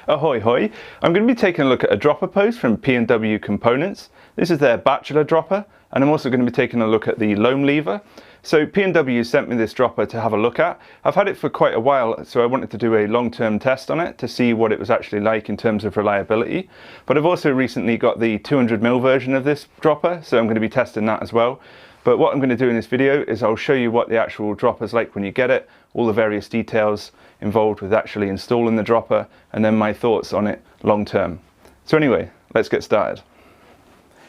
Ahoy hoy! I'm going to be taking a look at a dropper post from PNW Components. This is their Bachelor Dropper, and I'm also going to be taking a look at the Loam lever. So PNW sent me this dropper to have a look at. I've had it for quite a while, so I wanted to do a long-term test on it to see what it was actually like in terms of reliability. But I've also recently got the 200mm version of this dropper, so I'm going to be testing that as well. But what I'm going to do in this video is I'll show you what the actual dropper is like when you get it, all the various details involved with actually installing the dropper, and then my thoughts on it long term. So anyway, let's get started.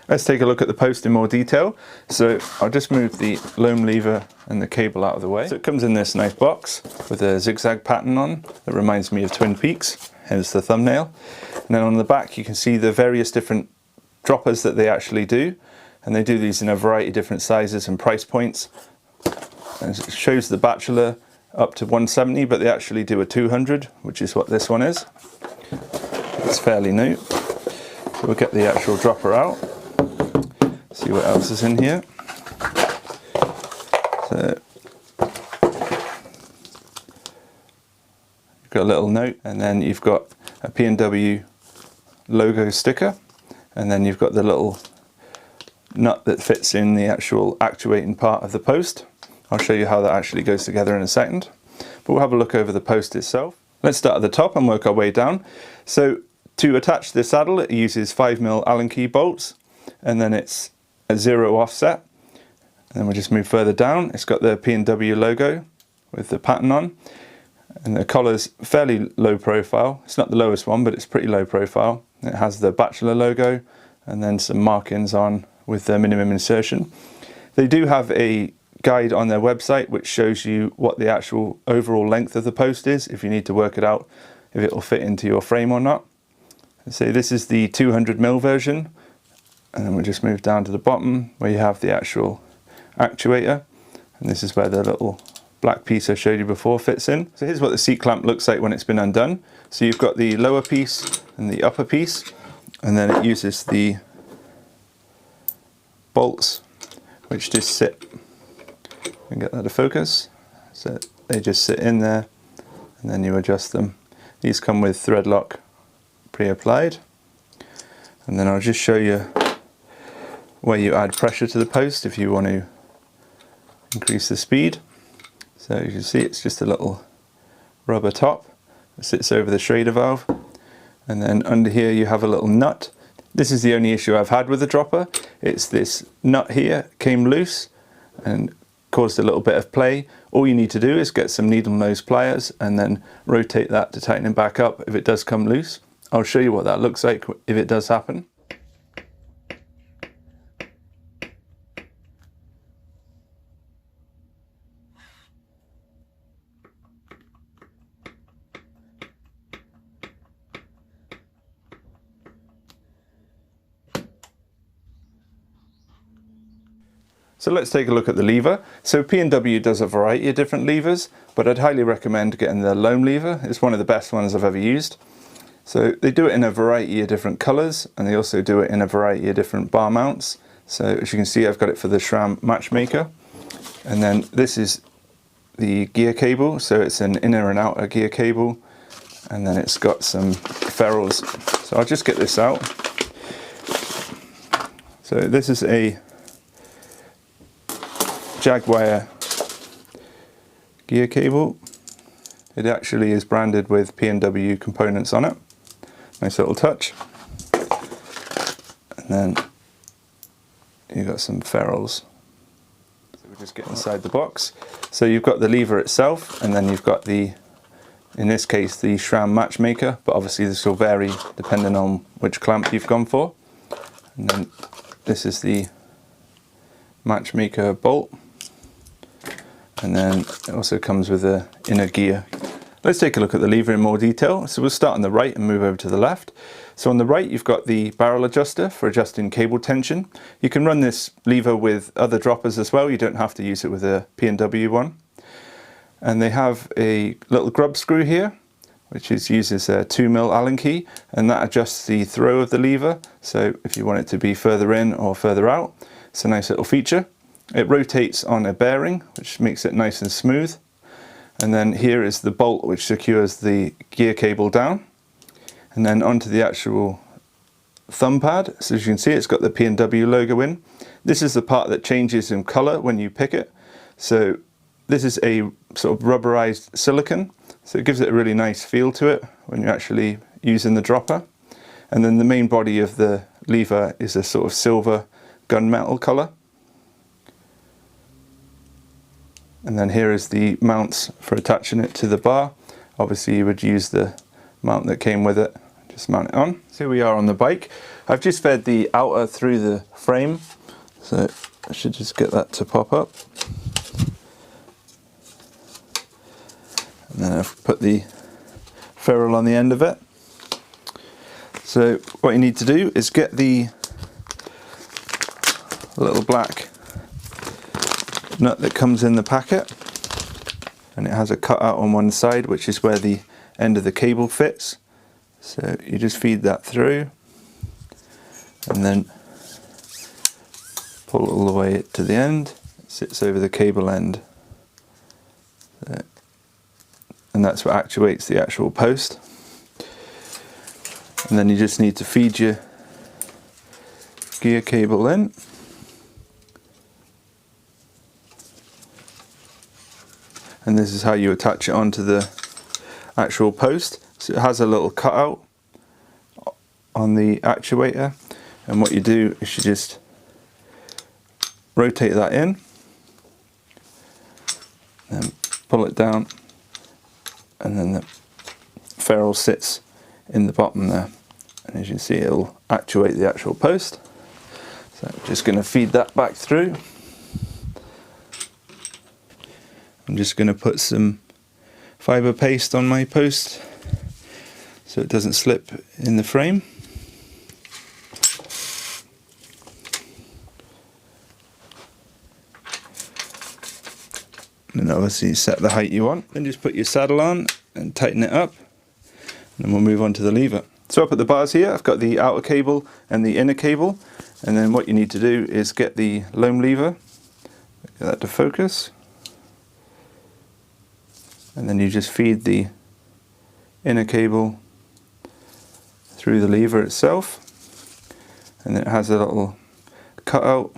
Let's take a look at the post in more detail. So I'll just move the Loam lever and the cable out of the way. So it comes in this nice box with a zigzag pattern on that reminds me of Twin Peaks, hence the thumbnail. And then on the back you can see the various different droppers that they actually do. And they do these in a variety of different sizes and price points. And it shows the Bachelor up to 170, but they actually do a 200, which is what this one is. It's fairly new. So we'll get the actual dropper out, see what else is in here. So you've got a little note, and then you've got a PNW logo sticker, and then you've got the little nut that fits in the actual actuating part of the post. I'll show you how that actually goes together in a second, but we'll have a look over the post itself. Let's start at the top and work our way down. So to attach the saddle, it uses 5mm Allen key bolts, and then it's a 0 offset. And then we'll just move further down. It's got the PNW logo with the pattern on, and the collar's fairly low profile. It's not the lowest one, but it's pretty low profile. It has the Bachelor logo and then some markings on with the minimum insertion. They do have a guide on their website which shows you what the actual overall length of the post is, if you need to work it out if it will fit into your frame or not. So this is the 200mm version, and then we'll just move down to the bottom where you have the actual actuator, and this is where the little black piece I showed you before fits in. So here's what the seat clamp looks like when it's been undone. So you've got the lower piece and the upper piece, and then it uses the bolts which just sit, and get that to focus, so they just sit in there and then you adjust them. These come with thread lock pre-applied, and then I'll just show you where you add pressure to the post if you want to increase the speed. So you can see it's just a little rubber top that sits over the Schrader valve, and then under here you have a little nut. This is the only issue I've had with the dropper. It's this nut here came loose and caused a little bit of play. All you need to do is get some needle nose pliers and then rotate that to tighten it back up if it does come loose. I'll show you what that looks like if it does happen. So let's take a look at the lever. So PNW does a variety of different levers, but I'd highly recommend getting the Loam lever. It's one of the best ones I've ever used. So they do it in a variety of different colours, and they also do it in a variety of different bar mounts. So as you can see, I've got it for the SRAM Matchmaker. And then this is the gear cable, so it's an inner and outer gear cable, and then it's got some ferrules. So I'll just get this out. So this is a Jaguar gear cable. It actually is branded with PNW components on it. Nice little touch. And then you've got some ferrules. So we'll just get inside the box. So you've got the lever itself, and then you've got the, in this case, the SRAM Matchmaker, but obviously this will vary depending on which clamp you've gone for. And then this is the Matchmaker bolt. And then it also comes with an inner gear. Let's take a look at the lever in more detail. So we'll start on the right and move over to the left. So on the right you've got the barrel adjuster for adjusting cable tension. You can run this lever with other droppers as well, you don't have to use it with a PNW one. And they have a little grub screw here, which uses a 2mm Allen key, and that adjusts the throw of the lever. So if you want it to be further in or further out, it's a nice little feature. It rotates on a bearing, which makes it nice and smooth. And then here is the bolt which secures the gear cable down. And then onto the actual thumb pad. So as you can see, it's got the PNW logo in. This is the part that changes in color when you pick it. So this is a sort of rubberized silicone. So it gives it a really nice feel to it when you're actually using the dropper. And then the main body of the lever is a sort of silver gunmetal color. And then here is the mounts for attaching it to the bar. Obviously you would use the mount that came with it. Just mount it on. So here we are on the bike. I've just fed the outer through the frame. So I should just get that to pop up. And then I've put the ferrule on the end of it. So what you need to do is get the little black nut that comes in the packet, and it has a cutout on one side which is where the end of the cable fits. So you just feed that through and then pull it all the way to the end. It sits over the cable end, and that's what actuates the actual post. And then you just need to feed your gear cable in. And this is how you attach it onto the actual post. So it has a little cutout on the actuator, and what you do is you just rotate that in, then pull it down, and then the ferrule sits in the bottom there, and as you can see it'll actuate the actual post. So I'm just going to feed that back through. I'm just going to put some fibre paste on my post so it doesn't slip in the frame. And then obviously set the height you want. Then just put your saddle on and tighten it up, and then we'll move on to the lever. So up at the bars here I've got the outer cable and the inner cable, and then what you need to do is get the Loam lever, get that to focus, and then you just feed the inner cable through the lever itself, and then it has a little cutout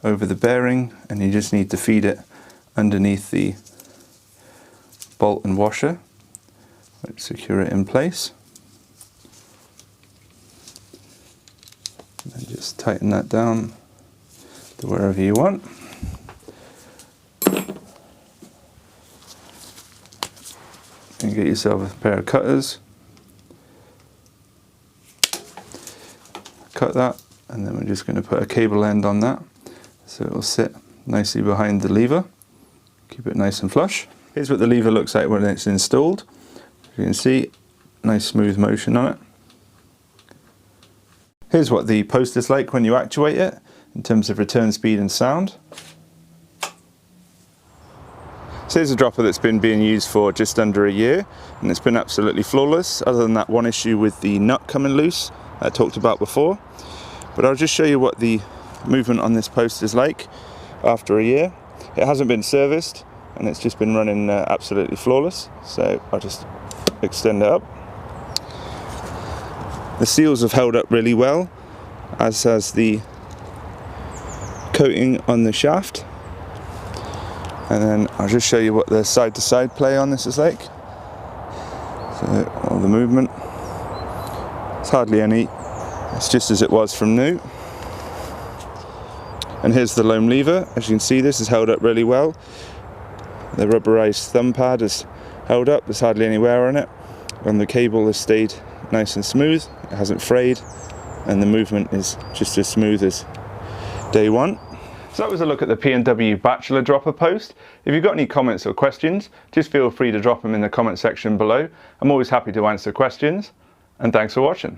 over the bearing, and you just need to feed it underneath the bolt and washer, which secure it in place. And just tighten that down to wherever you want. And get yourself a pair of cutters. Cut that, and then we're just going to put a cable end on that so it will sit nicely behind the lever. Keep it nice and flush. Here's what the lever looks like when it's installed. As you can see, nice smooth motion on it. Here's what the post is like when you actuate it in terms of return speed and sound. So here's a dropper that's been being used for just under a year, and it's been absolutely flawless, other than that one issue with the nut coming loose I talked about before. But I'll just show you what the movement on this post is like after a year. It hasn't been serviced and it's just been running absolutely flawless. So I'll just extend it up. The seals have held up really well, as has the coating on the shaft. And then I'll just show you what the side-to-side play on this is like. So all the movement, it's hardly any, it's just as it was from new. And here's the Loam lever. As you can see, this is held up really well. The rubberized thumb pad is held up, there's hardly any wear on it, and the cable has stayed nice and smooth, it hasn't frayed, and the movement is just as smooth as day one. So that was a look at the PNW Bachelor Dropper post. If you've got any comments or questions, just feel free to drop them in the comment section below. I'm always happy to answer questions, and thanks for watching.